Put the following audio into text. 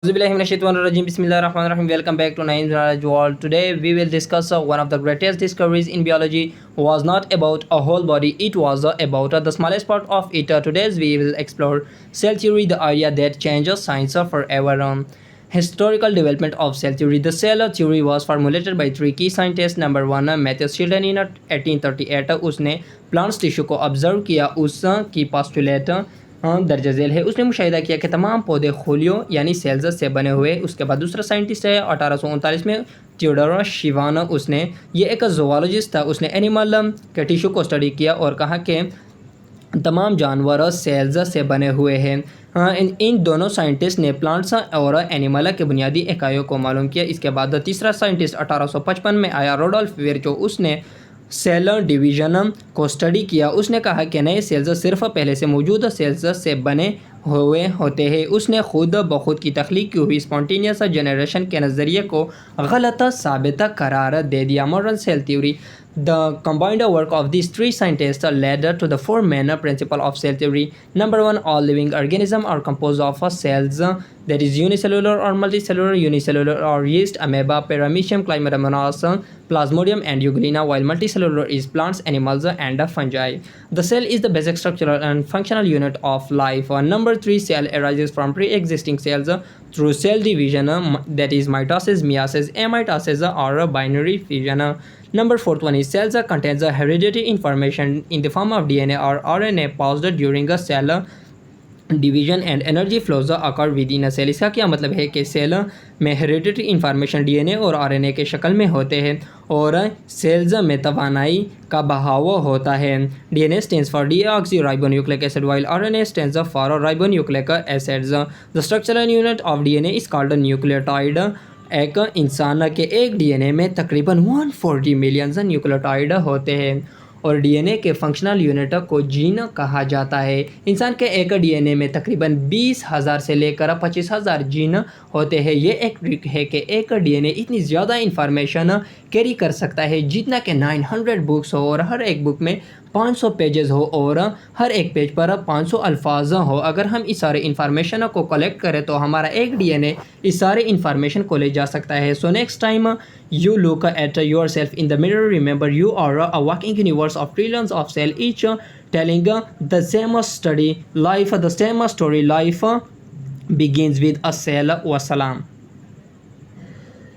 Bismillahirrahmanirrahim. Welcome back to Naeem's Knowledge World. Today we will discuss one of the greatest discoveries in biology. Was not about a whole body, it was about the smallest part of it. Today we will explore cell theory, the idea that changes science forever. Historical development of cell theory. The cell theory was formulated by three key scientists. Number one, Matthew Sheldon in 1838. उसने plants tissue को observe किया, उसकी postulate दर्ज झेल है। उसने मुशाहिदा किया कि तमाम पौधे खोलियों यानी सेल्स से बने हुए। उसके बाद दूसरा साइंटिस्ट है 1839 में थियोडोर शिवान। उसने ये एक जोलॉजिस्ट था। उसने एनिमल के टिश्यू को स्टडी किया और कहा कि तमाम जानवर सेल्स से बने हुए हैं। इन दोनों साइंटिस्ट ने प्लांट्स और एनिमल के बुनियादी इकाइयों को मालूम किया। इसके बाद तीसरा साइंटिस्ट 1855 में आया, रोडोल्फ विर्चो। उसने सेल डिवीजन को स्टडी किया। उसने कहा कि नए सेल्स सिर्फ पहले से मौजूद सेल्स से बने हुए होते हैं। उसने खुद ब खुद की तख्लीक की हुई स्पॉन्टेनियस जनरेशन के नज़रिए को गलत साबित करार दे दिया। Modern cell theory. The combined work of these three scientists led to the four main principles of cell theory. Number one, all living organisms are composed of cells. That is unicellular or multicellular. Unicellular or yeast, amoeba, paramecium, chlamydomonas, plasmodium, and euglena, while multicellular is plants, animals, and fungi. The cell is the basic structural and functional unit of life. Number three, cell arises from pre-existing cells through cell division. That is mitosis, meiosis, amitosis, or binary fission. Number fourth one is cells contains hereditary information in the form of DNA or RNA passed during a cell division and energy flows occur within cell. इसका क्या मतलब है कि cell में hereditary information DNA और RNA के शक्ल में होते हैं और सेल्स में तवानाई का बहाव होता है। DNA stands for deoxyribonucleic acid while RNA stands for ribonucleic acids. The structural unit of DNA is called nucleotide. एक इंसान के एक डीएनए में तकरीबन 140 मिलियन न्यूक्लियोटाइड होते हैं और डीएनए के फंक्शनल यूनिट को जीन कहा जाता है। इंसान के एक डीएनए में तकरीबन 20,000 से लेकर 25,000 जीन होते हैं। ये एक ट्रिक है कि एक डीएनए इतनी ज़्यादा इंफॉर्मेशन कैरी कर सकता है जितना कि 900 बुक्स हो और हर एक बुक में 500 पेजेस हो और हर एक पेज पर 500 अल्फाज हो। अगर हम इस सारे इंफॉर्मेशन को कलेक्ट करें तो हमारा एक डीएनए इस सारे इंफॉर्मेशन को ले जा सकता है। So next time you look at yourself in the mirror, remember you are a walking universe of trillions of cells, each telling the same study life, the same story. Life begins with a cell. Wassalam.